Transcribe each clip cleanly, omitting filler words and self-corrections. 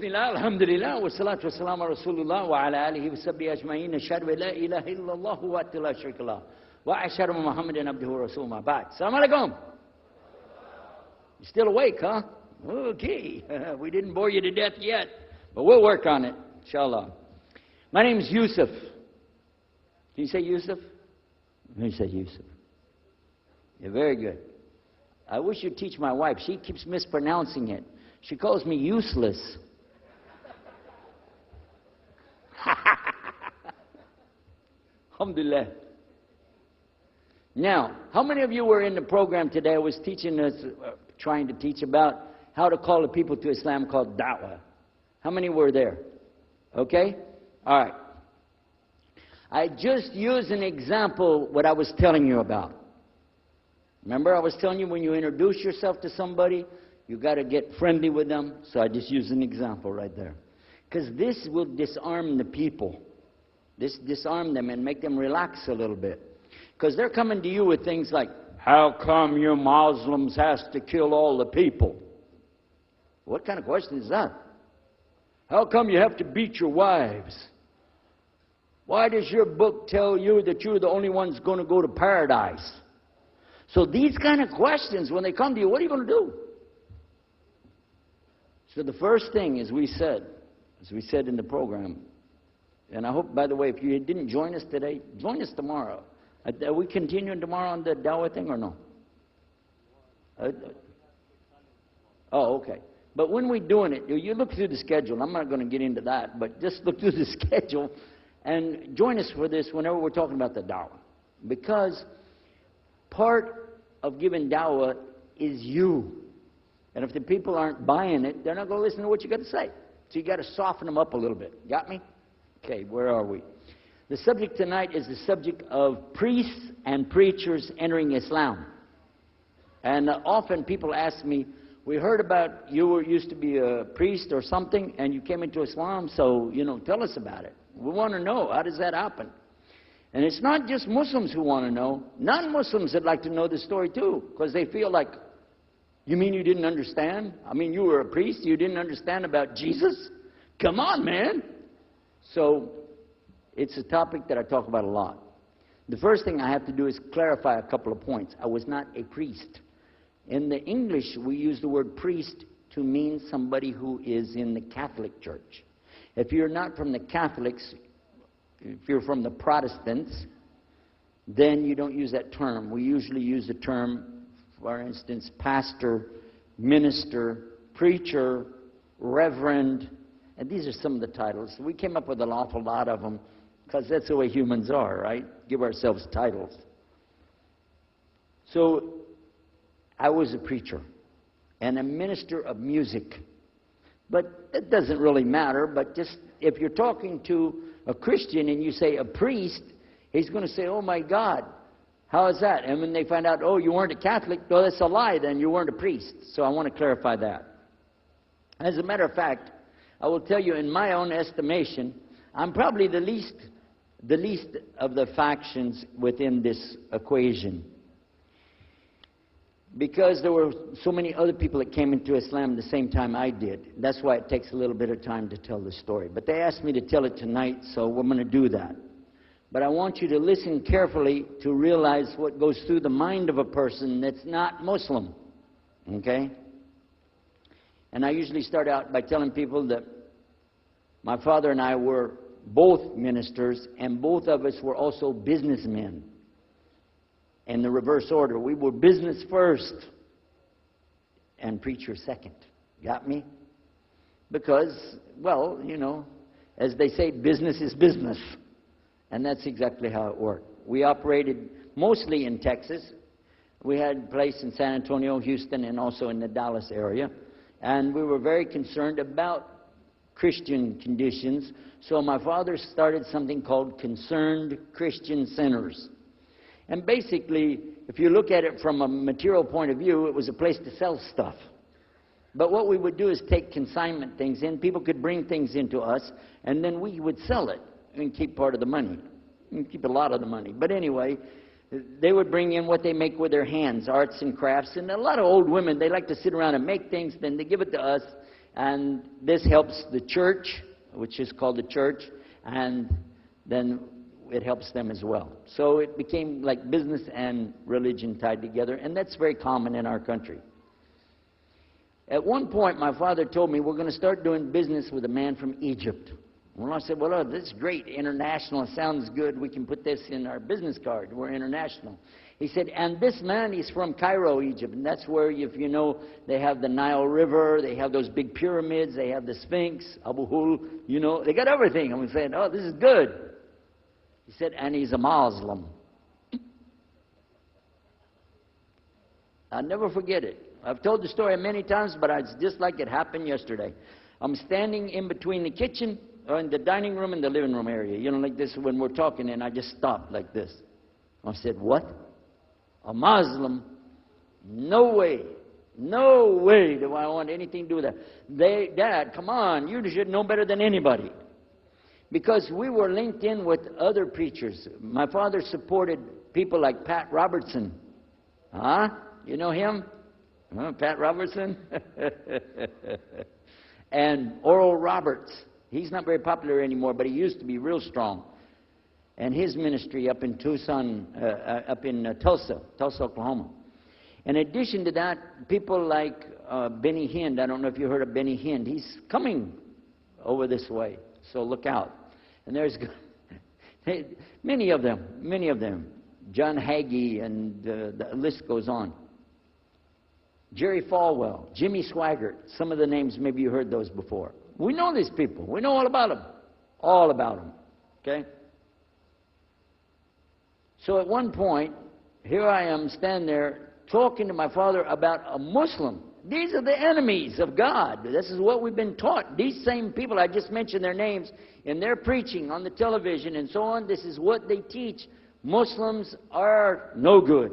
Bismillah, alhamdulillah, wa salatu wa salam ala rasulullah wa ala alihi wa sahbihi ajma'in. Ashhadu an la ilaha illallah wa la sharika lah. Wa ashhadu anna Muhammadan abduhu wa rasuluhu ma ba'd. Assalamu alaikum. You still awake, huh? Okay. We didn't bore you to death yet, but we'll work on it, inshallah. My name is Yusuf. Can you say Yusuf? You say Yusuf. Yeah, very good. I wish you'd teach my wife. She keeps mispronouncing it. She calls me useless. Alhamdulillah. Now, how many of you were in the program today? I was teaching us, trying to teach about how to call the people to Islam called da'wah. How many were there? Okay? All right. I just used an example what I was telling you about. Remember I was telling you when you introduce yourself to somebody, you got to get friendly with them. So I just used an example right there. Because this will disarm the people. This disarm them and make them relax a little bit. Because they're coming to you with things like, how come you Muslims has to kill all the people? What kind of question is that? How come you have to beat your wives? Why does your book tell you that you're the only ones going to go to paradise? So these kind of questions, when they come to you, what are you going to do? So the first thing, as we said in the program, and I hope, by the way, if you didn't join us today, join us tomorrow. Are we continuing tomorrow on the Dawah thing or no? Oh, okay. But when we're doing it, you look through the schedule. I'm not going to get into that, but just look through the schedule and join us for this whenever we're talking about the Dawah. Because part of giving Dawah is you. And if the people aren't buying it, they're not going to listen to what you got to say. So you got to soften them up a little bit. Got me? Okay, where are we? The subject tonight is the subject of priests and preachers entering Islam. And often people ask me, we heard about you used to be a priest or something, and you came into Islam, so, tell us about it. We want to know, how does that happen? And it's not just Muslims who want to know. Non-Muslims would like to know the story too, because they feel like, you mean you didn't understand? I mean, you were a priest, you didn't understand about Jesus? Come on, man. So, it's a topic that I talk about a lot. The first thing I have to do is clarify a couple of points. I was not a priest. In the English, we use the word priest to mean somebody who is in the Catholic Church. If you're not from the Catholics, if you're from the Protestants, then you don't use that term. We usually use the term, for instance, pastor, minister, preacher, reverend, and these are some of the titles. We came up with an awful lot of them because that's the way humans are, right? Give ourselves titles. So I was a preacher and a minister of music. But it doesn't really matter, but just if you're talking to a Christian and you say a priest, he's going to say, oh my God, how is that? And when they find out, oh, you weren't a Catholic, well, that's a lie, then you weren't a priest. So I want to clarify that. As a matter of fact, I will tell you, in my own estimation, I'm probably the least of the factions within this equation. Because there were so many other people that came into Islam the same time I did. That's why it takes a little bit of time to tell the story. But they asked me to tell it tonight, so we're going to do that. But I want you to listen carefully to realize what goes through the mind of a person that's not Muslim. Okay? And I usually start out by telling people that my father and I were both ministers, and both of us were also businessmen. In the reverse order. We were business first and preacher second. Got me? Because, well, as they say, business is business. And that's exactly how it worked. We operated mostly in Texas. We had a place in San Antonio, Houston, and also in the Dallas area. And we were very concerned about Christian conditions. So my father started something called Concerned Christian Centers. And basically, if you look at it from a material point of view, it was a place to sell stuff. But what we would do is take consignment things in. People could bring things into us, and then we would sell it and keep part of the money. And keep a lot of the money. But anyway, they would bring in what they make with their hands, arts and crafts. And a lot of old women, they like to sit around and make things, then they give it to us, And this helps the church, which is called the church, and then it helps them as well. So it became like business and religion tied together, and that's very common in our country. At one point, my father told me, we're going to start doing business with a man from Egypt. Well, I said, well, this is great. International sounds good. We can put this in our business card. We're international. He said, and this man is from Cairo, Egypt. And that's where, if you know, they have the Nile River. They have those big pyramids. They have the Sphinx, Abu Hul. You know, they got everything. And we said, oh, this is good. He said, and he's a Muslim. I'll never forget it. I've told the story many times, but it's just like it happened yesterday. I'm standing in between the kitchen, or in the dining room and the living room area. You know, like this when we're talking, and I just stopped like this. I said, what? A Muslim? No way. No way do I want anything to do with that. Dad, come on, you should know better than anybody. Because we were linked in with other preachers. My father supported people like Pat Robertson. Huh? You know him? Huh, Pat Robertson? And Oral Roberts. He's not very popular anymore, but he used to be real strong. And his ministry up in Tulsa, Oklahoma. In addition to that, people like Benny Hinn. I don't know if you heard of Benny Hinn. He's coming over this way, so look out. And there's many of them. John Hagee, and the list goes on. Jerry Falwell, Jimmy Swaggart. Some of the names, maybe you heard those before. We know these people. We know all about them. All about them. Okay? So at one point, here I am standing there talking to my father about a Muslim. These are the enemies of God. This is what we've been taught. These same people, I just mentioned their names, in their preaching on the television and so on, this is what they teach. Muslims are no good.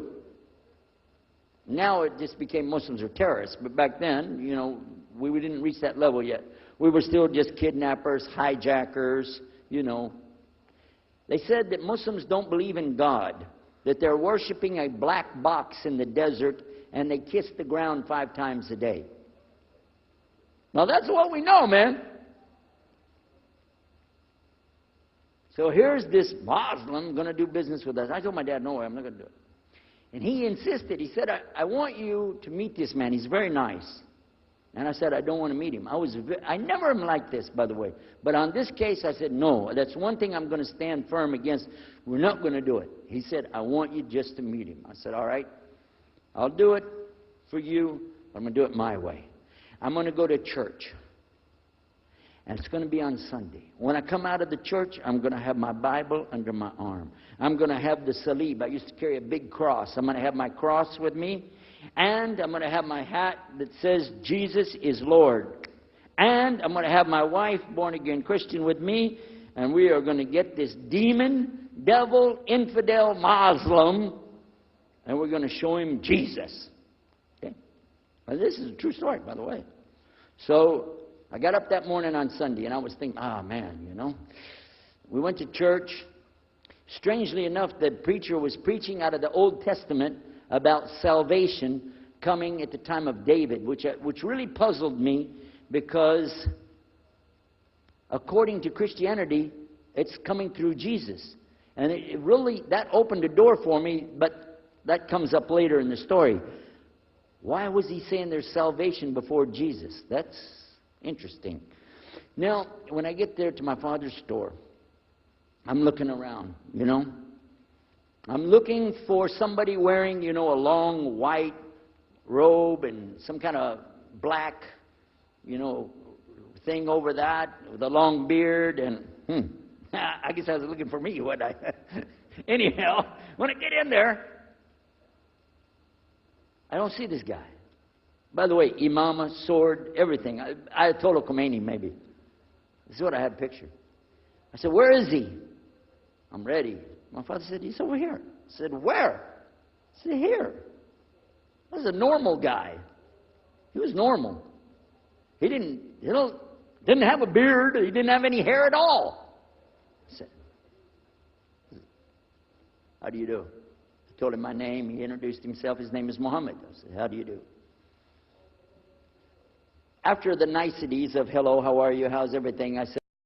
Now it just became Muslims are terrorists. But back then, you know, we didn't reach that level yet. We were still just kidnappers, hijackers, you know. They said that Muslims don't believe in God, that they're worshiping a black box in the desert, and they kiss the ground 5 times a day. Now that's what we know, man. So here's this Muslim going to do business with us. I told my dad, no way, I'm not going to do it. And he insisted. He said, I want you to meet this man. He's very nice. And I said, I don't want to meet him. I never am like this, by the way. But on this case, I said, no. That's one thing I'm going to stand firm against. We're not going to do it. He said, I want you just to meet him. I said, all right. I'll do it for you. I'm going to do it my way. I'm going to go to church. And it's going to be on Sunday. When I come out of the church, I'm going to have my Bible under my arm. I'm going to have the salib. I used to carry a big cross. I'm going to have my cross with me. And I'm going to have my hat that says, Jesus is Lord. And I'm going to have my wife, born-again Christian, with me. And we are going to get this demon, devil, infidel, Muslim, and we're going to show him Jesus. Okay? Now, this is a true story, by the way. So I got up that morning on Sunday, and I was thinking, man, you know. We went to church. Strangely enough, the preacher was preaching out of the Old Testament about salvation coming at the time of David, which really puzzled me because according to Christianity, it's coming through Jesus. And it really, that opened the door for me, but that comes up later in the story. Why was he saying there's salvation before Jesus? That's interesting. Now, when I get there to my father's store, I'm looking around, you know. I'm looking for somebody wearing, you know, a long white robe and some kind of black, you know, thing over that with a long beard. And I guess I was looking for me, wasn't I? Anyhow, when I get in there, I don't see this guy. By the way, imama, sword, everything. Ayatollah Khomeini, maybe. This is what I had pictured. I said, where is he? I'm ready. My father said, he's over here. I said, where? I said, here. This is a normal guy. He was normal. He didn't have a beard. He didn't have any hair at all. I said, how do you do? I told him my name. He introduced himself. His name is Muhammad. I said, how do you do? after the niceties of hello, how are you, how's everything, I said,